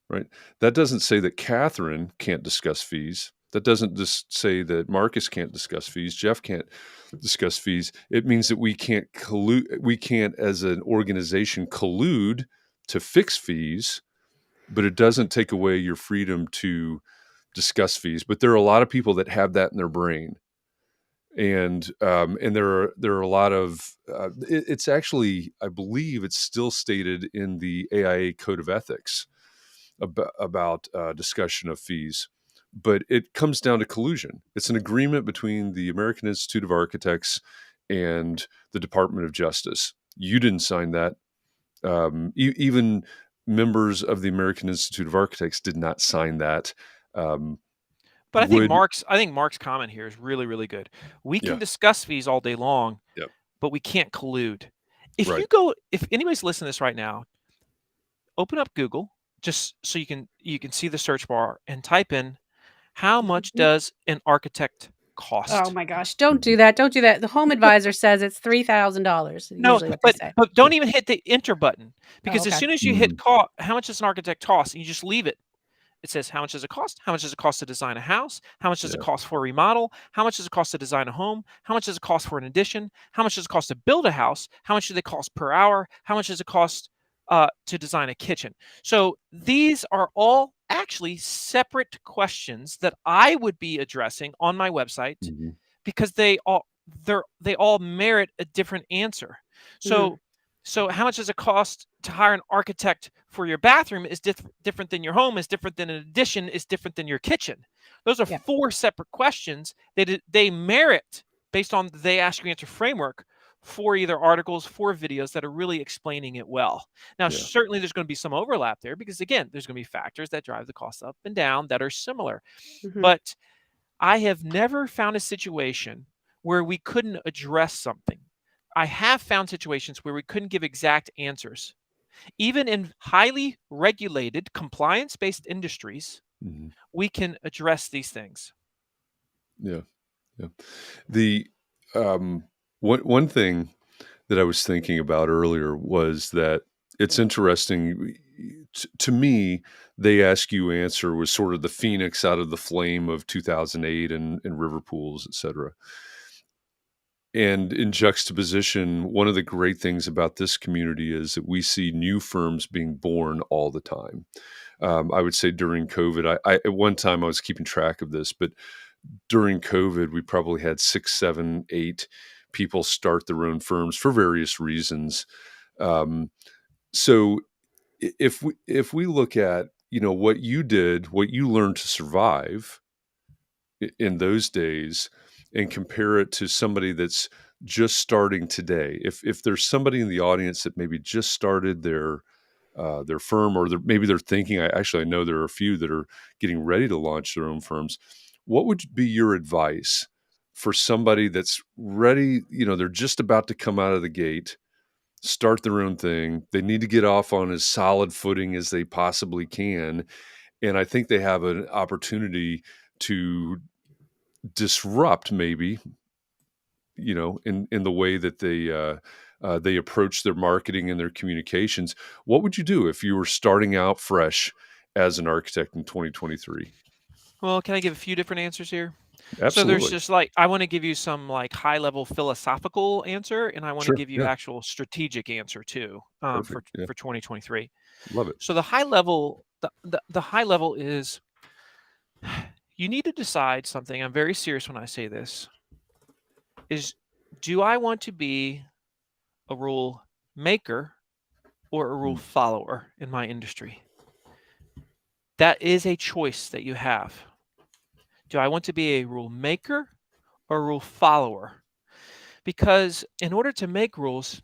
right? That doesn't say that Katharine can't discuss fees. That doesn't just say that Marcus can't discuss fees. Jeff can't discuss fees. It means that we can't collude. We can't, as an organization, collude to fix fees, but it doesn't take away your freedom to discuss fees. But there are a lot of people that have that in their brain. And there are a lot of it's actually, I believe it's still stated in the AIA Code of Ethics about discussion of fees, but it comes down to collusion. It's an agreement between the American Institute of Architects and the Department of Justice. You didn't sign that. Even members of the American Institute of Architects did not sign that. But I think Mark's comment here is really, really good. We can discuss fees all day long, but we can't collude. If anybody's listening to this right now, open up Google just so you can see the search bar and type in how much does an architect cost. Oh my gosh, don't do that. Don't do that. The Home Advisor says it's $3,000. No, but don't even hit the enter button, because as soon as you hit how much does an architect cost, and you just leave it, it says how much does it cost? How much does it cost to design a house? How much does it cost for a remodel? How much does it cost to design a home? How much does it cost for an addition? How much does it cost to build a house? How much do they cost per hour? How much does it cost to design a kitchen? So these are all actually separate questions that I would be addressing on my website, because they all merit a different answer. So how much does it cost to hire an architect for your bathroom is different than your home, is different than an addition, is different than your kitchen. Those are 4 separate questions that they merit, based on the They Ask You Answer framework, for either articles, for videos that are really explaining it well. Now, certainly there's going to be some overlap there, because again, there's going to be factors that drive the costs up and down that are similar. But I have never found a situation where we couldn't address something. I have found situations where we couldn't give exact answers. Even in highly regulated, compliance-based industries, we can address these things. Yeah. The one thing that I was thinking about earlier was that it's interesting. To me, They Ask You Answer was sort of the phoenix out of the flame of 2008 and river pools, et cetera. And in juxtaposition, one of the great things about this community is that we see new firms being born all the time. I would say during COVID, I at one time I was keeping track of this, but during COVID, we probably had 6, 7, 8 people start their own firms for various reasons. So if we look at, what you did, what you learned to survive in those days, and compare it to somebody that's just starting today, if there's somebody in the audience that maybe just started their firm, or maybe they're thinking, I know there are a few that are getting ready to launch their own firms, what would be your advice for somebody that's ready? They're just about to come out of the gate, start their own thing. They need to get off on as solid footing as they possibly can. And I think they have an opportunity to disrupt, maybe, in the way that they approach their marketing and their communications. What would you do if you were starting out fresh as an architect in 2023? Well, can I give a few different answers here? Absolutely. So there's just I want to give you some high level philosophical answer, and I want to give you actual strategic answer too, for 2023. Love it. So the high level, the high level is, you need to decide something. I'm very serious when I say this. Do I want to be a rule maker or a rule follower in my industry? That is a choice that you have. Do I want to be a rule maker or a rule follower? Because in order to make rules,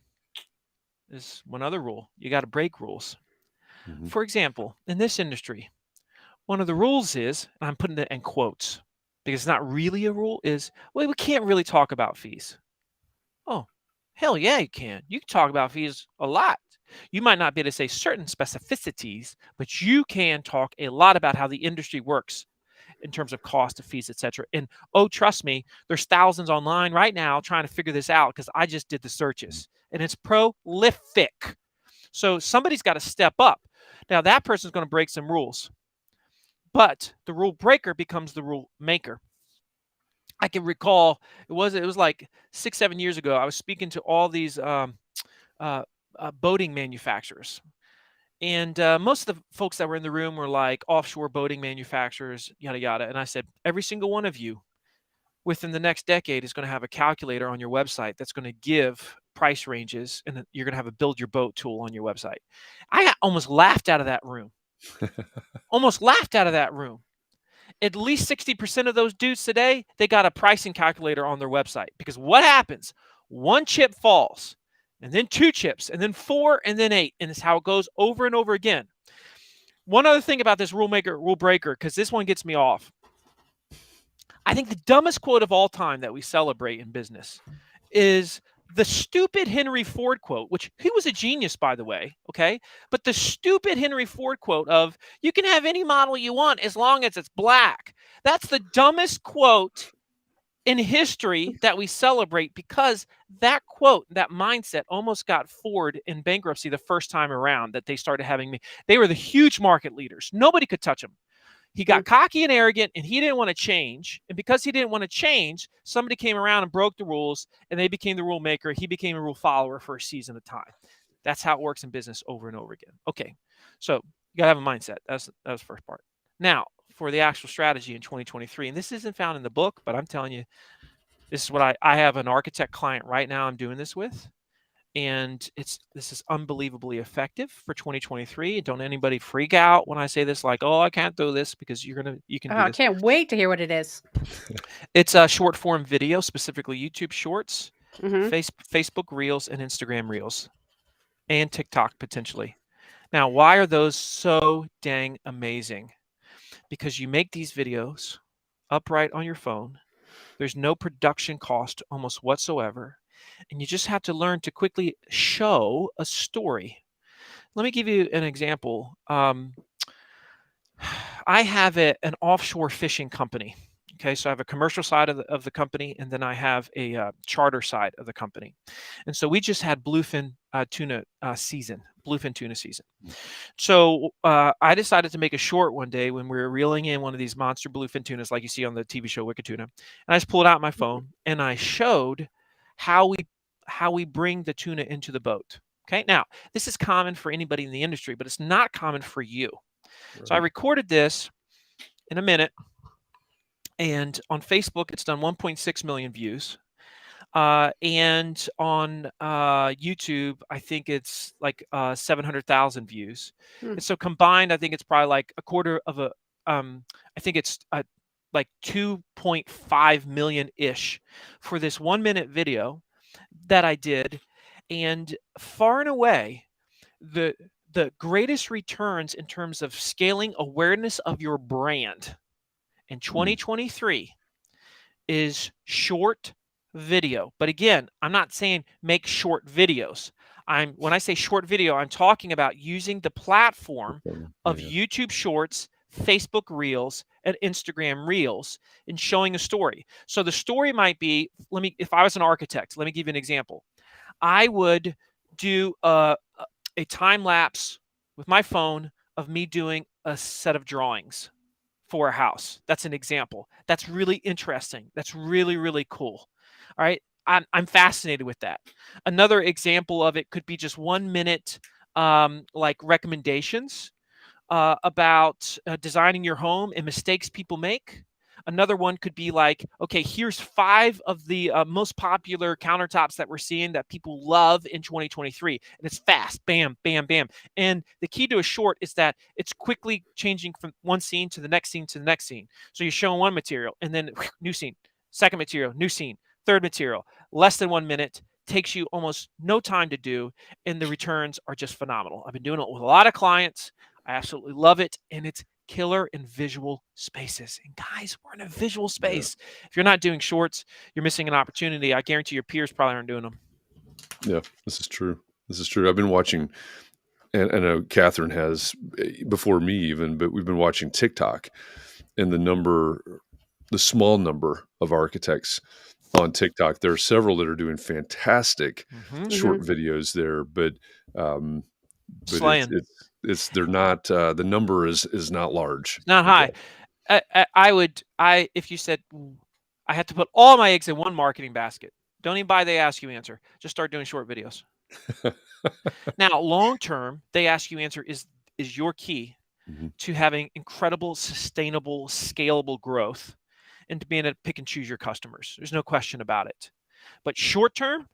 there's one other rule. You got to break rules. For example, in this industry, one of the rules is, and I'm putting it in quotes because it's not really a rule, is, well, we can't really talk about fees. Oh, hell yeah, you can. You can talk about fees a lot. You might not be able to say certain specificities, but you can talk a lot about how the industry works in terms of cost of fees, etc. And trust me, there's thousands online right now trying to figure this out, because I just did the searches, and it's prolific. So somebody's got to step up. Now that person's going to break some rules, but the rule breaker becomes the rule maker. I can recall it was like 6, 7 years ago. I was speaking to all these boating manufacturers. And most of the folks that were in the room were like offshore boating manufacturers, yada, yada. And I said, every single one of you within the next decade is going to have a calculator on your website that's going to give price ranges, and you're going to have a build your boat tool on your website. I almost laughed out of that room. Almost laughed out of that room. At least 60% of those dudes today, they got a pricing calculator on their website. Because what happens? One chip falls, and then 2 chips, and then 4, and then 8. And it's how it goes over and over again. One other thing about this rule maker, rule breaker, because this one gets me off. I think the dumbest quote of all time that we celebrate in business is the stupid Henry Ford quote, which he was a genius, by the way, okay? But the stupid Henry Ford quote of, you can have any model you want as long as it's black. That's the dumbest quote in history that we celebrate, because that quote, that mindset almost got Ford in bankruptcy the first time around that they started having me. They were the huge market leaders. Nobody could touch them. He got cocky and arrogant, and he didn't want to change. And because he didn't want to change, somebody came around and broke the rules, and they became the rule maker. He became a rule follower for a season at a time. That's how it works in business over and over again. Okay, so you got to have a mindset. That's the first part. Now, for the actual strategy in 2023, and this isn't found in the book, but I'm telling you, this is what I have an architect client right now I'm doing this with. And this is unbelievably effective for 2023. Don't anybody freak out when I say this, like, oh, I can't do this, because you can do this. I can't wait to hear what it is. It's a short form video, specifically YouTube Shorts, Mhm. Facebook Reels, and Instagram Reels, and TikTok potentially. Now, why are those so dang amazing? Because you make these videos upright on your phone. There's no production cost almost whatsoever. And you just have to learn to quickly show a story. Let me give you an example. I have an offshore fishing company. Okay, so I have a commercial side of the company, and then I have a charter side of the company. And so we just had bluefin tuna season. So I decided to make a short one day when we were reeling in one of these monster bluefin tunas, like you see on the TV show Wicked Tuna. And I just pulled out my phone and I showed how we bring the tuna into the boat. Okay, now this is common for anybody in the industry, but it's not common for you. Right. So I recorded this in a minute, and on Facebook it's done 1.6 million views. And on YouTube, I think it's like 700,000 views. And so combined, I think it's probably like a quarter of a, I think it's like 2.5 million-ish for this 1 minute video that I did. And far and away, the greatest returns in terms of scaling awareness of your brand in 2023 is short video. But again, I'm not saying make short videos. When I say short video, I'm talking about using the platform of YouTube Shorts, Facebook Reels, and Instagram Reels, and showing a story. So the story might be, if I was an architect, let me give you an example. I would do a time lapse with my phone of me doing a set of drawings for a house. That's an example. That's really interesting. That's really, really cool. All right. I'm fascinated with that. Another example of it could be just 1 minute, like recommendations about designing your home and mistakes people make. Another one could be like, okay, here's 5 of the most popular countertops that we're seeing that people love in 2023. And it's fast, bam, bam, bam. And the key to a short is that it's quickly changing from one scene to the next scene to the next scene. So you're showing one material and then new scene, second material, new scene, third material, less than 1 minute, takes you almost no time to do. And the returns are just phenomenal. I've been doing it with a lot of clients. I absolutely love it. And it's killer in visual spaces. And guys, we're in a visual space. Yeah. If you're not doing shorts, you're missing an opportunity. I guarantee your peers probably aren't doing them. Yeah, this is true. I've been watching, and I know Katharine has before me even, but we've been watching TikTok, and the small number of architects on TikTok. There are several that are doing fantastic short videos there, but they're not, the number is not large. It's not high. If you said I had to put all my eggs in one marketing basket, don't even buy the ask you answer. Just start doing short videos. Now, long term, they ask you answer is your key to having incredible, sustainable, scalable growth, and to being able to pick and choose your customers. There's no question about it. But short term,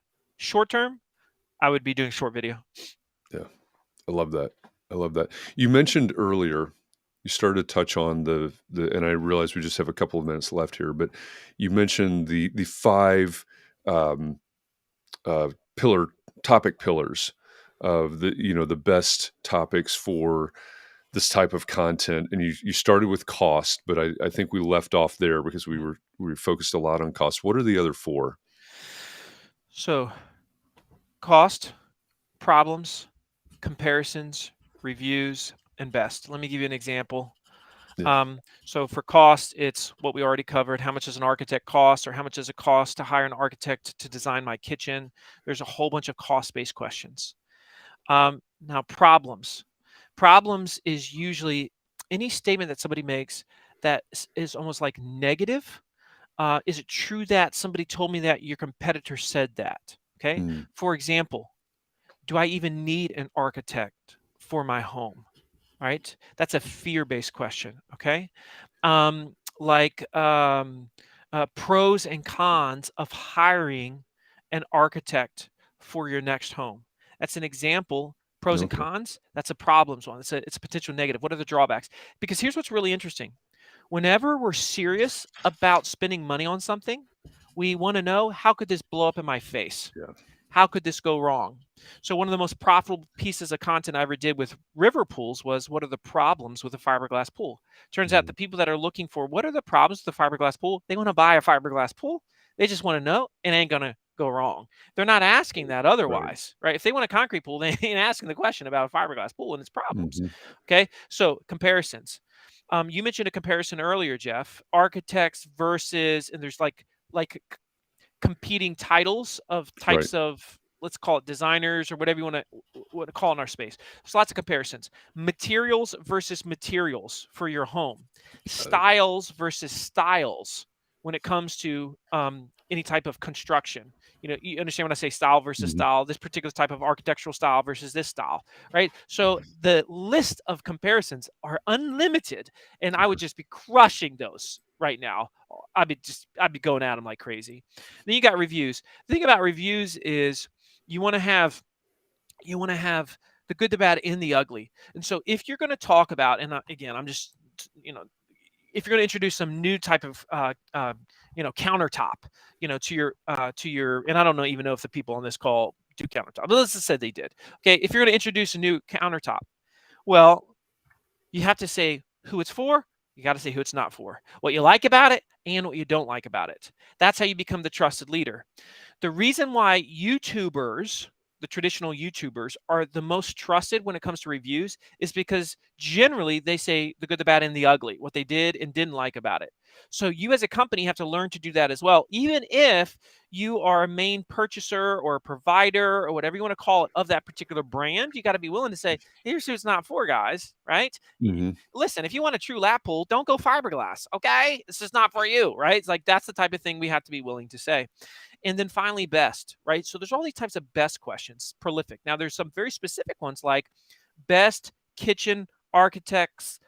I would be doing short video. Yeah, I love that. You mentioned earlier, you started to touch on the and I realize we just have a couple of minutes left here, but you mentioned the 5 topic pillars of the best topics for this type of content, and you started with cost, but I think we left off there because we were focused a lot on cost. What are the other four? So cost, problems, comparisons, reviews, and best. Let me give you an example. Yeah. So for cost, it's what we already covered. How much does an architect cost, or how much does it cost to hire an architect to design my kitchen? There's a whole bunch of cost-based questions. Now, problems. Problems is usually any statement that somebody makes that is almost like negative. Is it true that somebody told me that your competitor said that? Okay. Mm. For example, do I even need an architect for my home? Right. That's a fear-based question. Okay. Like pros and cons of hiring an architect for your next home. That's an example. Pros and Okay. cons. That's a problems one. It's a potential negative. What are the drawbacks? Because here's what's really interesting. Whenever we're serious about spending money on something, we want to know, how could this blow up in my face? Yeah. How could this go wrong? So one of the most profitable pieces of content I ever did with river pools was, what are the problems with a fiberglass pool? Turns out Mm. the people that are looking for what are the problems with the fiberglass pool, they want to buy a fiberglass pool. They just want to know it ain't going to go wrong. They're not asking that Right. otherwise, right? If they want a concrete pool, they ain't asking the question about a fiberglass pool and its problems. Hmm. Okay, so comparisons. You mentioned a comparison earlier, Jeff. Architects versus, and there's like competing titles of Right. types of, let's call it designers or whatever you want to call in our space. There's lots of comparisons. Materials versus materials for your home. Got it. Styles versus styles when it comes to any type of construction. You understand when I say style versus Hmm. style, this particular type of architectural style versus this style, right? So the list of comparisons are unlimited, and I would just be crushing those right now. I'd be going at them like crazy. Then you got reviews. The thing about reviews is you want to have the good, the bad, and the ugly. And so if you're going to talk about, and again, I'm just, if you're going to introduce some new type of countertop, to your, and I don't know even know if the people on this call do countertop, but let's just say they did. Okay, if you're going to introduce a new countertop, well, you have to say who it's for. You got to say who it's not for, what you like about it and what you don't like about it. That's how you become the trusted leader. The reason why YouTubers, the traditional YouTubers, are the most trusted when it comes to reviews is because generally they say the good, the bad, and the ugly, what they did and didn't like about it. So you as a company have to learn to do that as well. Even if you are a main purchaser or a provider or whatever you want to call it of that particular brand, you got to be willing to say, here's who it's not for, guys, right? Hmm. Listen, if you want a true lap pool, don't go fiberglass, okay? This is not for you, right? It's like, that's the type of thing we have to be willing to say. And then finally, best, right? So there's all these types of best questions, prolific. Now, there's some very specific ones like best kitchen architects,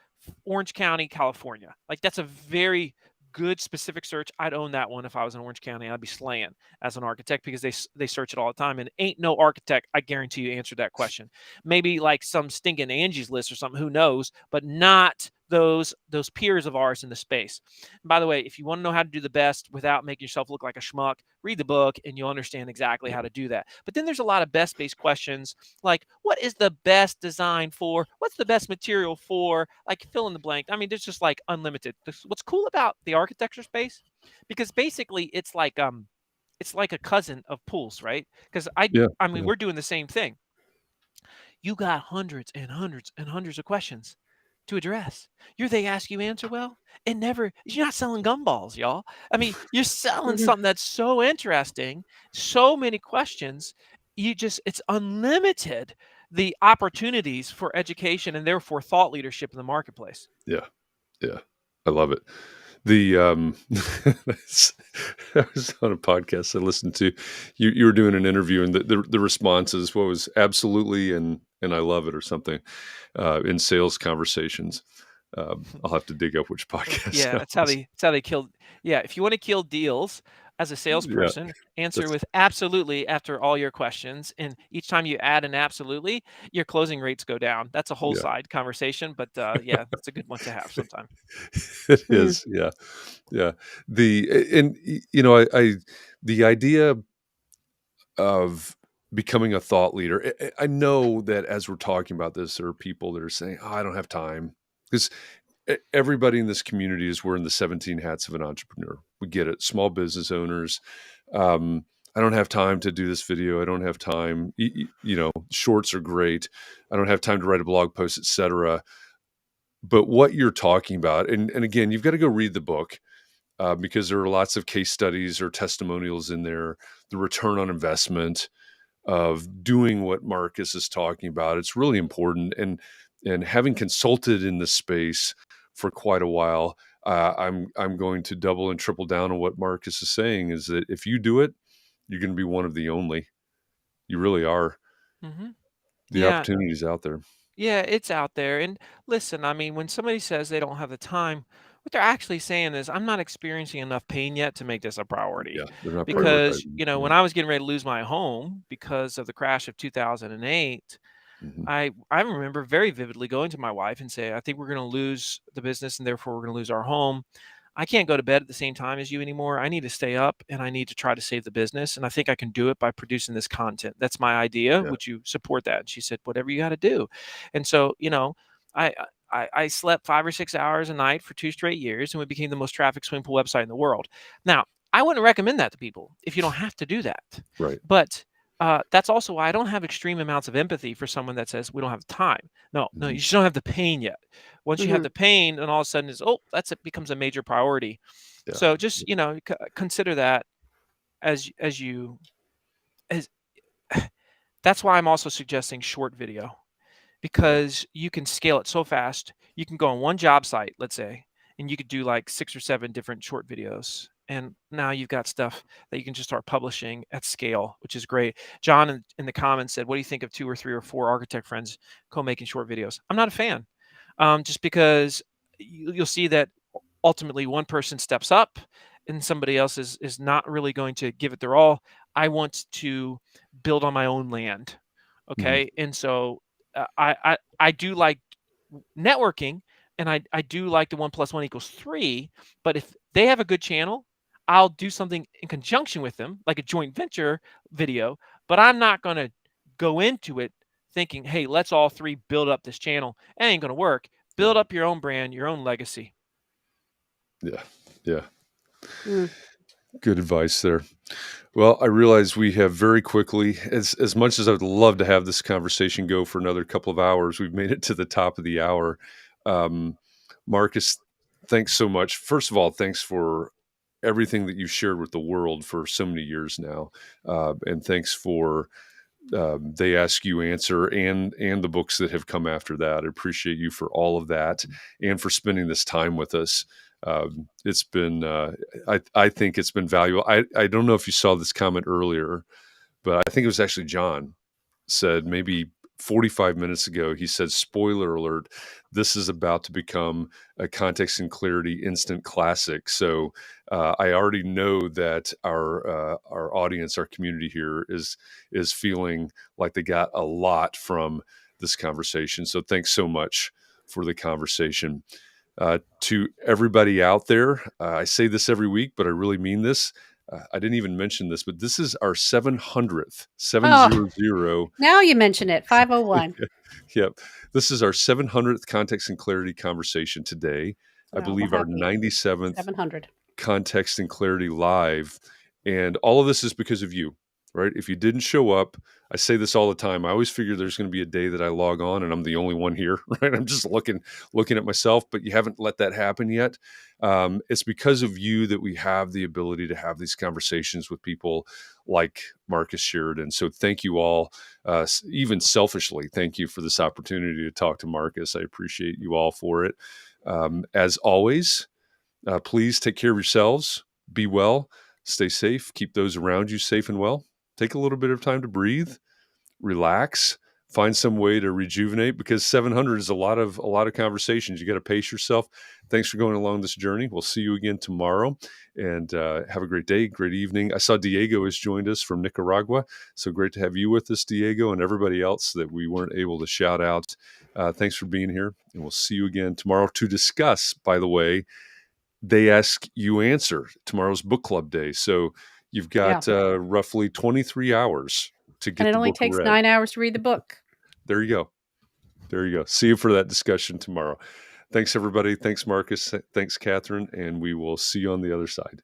Orange County, California. Like, that's a very good specific search. I'd own that one if I was in Orange County. I'd be slaying as an architect because they search it all the time, and ain't no architect, I guarantee you, answered that question. Maybe like some stinking Angie's List or something, who knows, but not those peers of ours in the space. And by the way, if you want to know how to do the best without making yourself look like a schmuck, read the book and you'll understand exactly how to do that. But then there's a lot of best based questions like, what is the best design for? What's the best material for? Like, fill in the blank. I mean, there's just like unlimited. What's cool about the architecture space, because basically it's like a cousin of pools, right? Because Yeah. I mean, Yeah. we're doing the same thing. You got hundreds and hundreds and hundreds of questions to address. They ask, you answer well. You're not selling gumballs, y'all. I mean, you're selling Mhm. something that's so interesting, so many questions. It's unlimited, the opportunities for education and therefore thought leadership in the marketplace. Yeah. Yeah. I love it. The I was on a podcast I listened to. You were doing an interview, and the responses, what was absolutely and I love it or something, in sales conversations. I'll have to dig up which podcast Yeah, that was. that's how they killed. Yeah, if you want to kill deals as a Yeah, salesperson, answer that's with absolutely after all your questions. And each time you add an absolutely, your closing rates go down. That's a whole yeah. side conversation, but yeah, it's a good one to have sometime. It Mhm. is. Yeah, yeah. The and the idea of becoming a thought leader. I know that as we're talking about this, there are people that are saying, "Oh, I don't have time," because everybody in this community is wearing the 17 hats of an entrepreneur. We get it. Small business owners. I don't have time to do this video. I don't have time. Shorts are great. I don't have time to write a blog post, etc. But what you're talking about, and again, you've got to go read the book because there are lots of case studies or testimonials in there. The return on investment of doing what Marcus is talking about, it's really important. And having consulted in this space for quite a while, I'm going to double and triple down on what Marcus is saying, is that if you do it, you're going to be one of the only. You really are. Mhm. The Yeah. opportunity's out there. Yeah, it's out there. And listen, I mean, when somebody says they don't have the time, what they're actually saying is, I'm not experiencing enough pain yet to make this a priority. Yeah, they're not Because, prioritizing. Yeah. when I was getting ready to lose my home because of the crash of 2008, Mhm. I remember very vividly going to my wife and say, I think we're going to lose the business and therefore we're going to lose our home. I can't go to bed at the same time as you anymore. I need to stay up and I need to try to save the business. And I think I can do it by producing this content. That's my idea. Yeah. Would you support that? And she said, whatever you got to do. And so, I, I slept 5 or 6 hours a night for 2 straight years, and we became the most trafficked swimming pool website in the world. Now, I wouldn't recommend that to people if you don't have to do that. Right. But that's also why I don't have extreme amounts of empathy for someone that says we don't have time. No, you Mhm. just don't have the pain yet. Once you have Mhm. the pain, and all of a sudden it becomes a major priority. Yeah. So just consider that as you as that's why I'm also suggesting short video, Yeah. because you can scale it so fast. You can go on one job site, let's say, and you could do like 6 or 7 different short videos. And now you've got stuff that you can just start publishing at scale, which is great. John in the comments said, what do you think of 2 or 3 or 4 architect friends co-making short videos? I'm not a fan, just because you'll see that ultimately one person steps up and somebody else is not really going to give it their all. I want to build on my own land. Mhm. Okay. And so I do like networking, and I do like the 1 + 1 = 3. But if they have a good channel, I'll do something in conjunction with them, like a joint venture video. But I'm not going to go into it thinking, hey, let's all 3 build up this channel. It ain't going to work. Yeah. Build up your own brand, your own legacy. Yeah. Yeah. Mm. Good advice there. Well, I realize we have very quickly, as much as I would love to have this conversation go for another couple of hours, we've made it to the top of the hour. Um, Marcus, thanks so much. First of all, thanks for everything that you've shared with the world for so many years now, and thanks for They Ask You Answer and the books that have come after that. I appreciate you for all of that and for spending this time with us. It's been I think it's been valuable. I don't know if you saw this comment earlier, but I think it was actually John said maybe 45 minutes ago. He said, spoiler alert, this is about to become a context and clarity instant classic. So I already know that our audience, our community here is feeling like they got a lot from this conversation. So thanks so much for the conversation. To everybody out there, I say this every week, but I really mean this. I didn't even mention this, but this is our 700th, Oh, 700. now you mention it. 501. Yep. This is our 700th Context and Clarity conversation today. I Well, we'll believe our have 97th 700. Context and Clarity Live. And all of this is because of you, right? If you didn't show up, I say this all the time. I always figure there's going to be a day that I log on and I'm the only one here, right? I'm just looking at myself, but you haven't let that happen yet. It's because of you that we have the ability to have these conversations with people like Marcus Sheridan. So thank you all. Even selfishly, thank you for this opportunity to talk to Marcus. I appreciate you all for it. As always, please take care of yourselves. Be well. Stay safe. Keep those around you safe and well. Take a little bit of time to breathe, relax, find some way to rejuvenate, because 700 is a lot of conversations. You got to pace yourself. Thanks for going along this journey. We'll see you again tomorrow, and have a great day, great evening. I saw Diego has joined us from Nicaragua. So great to have you with us, Diego, and everybody else that we weren't able to shout out. Thanks for being here, and we'll see you again tomorrow to discuss, by the way, They Ask You Answer, tomorrow's book club day. So you've Yeah. got roughly 23 hours to get And it the only book takes read. 9 hours to read the book. There you go. There you go. See you for that discussion tomorrow. Thanks, everybody. Thanks, Marcus. Thanks, Katharine. And we will see you on the other side.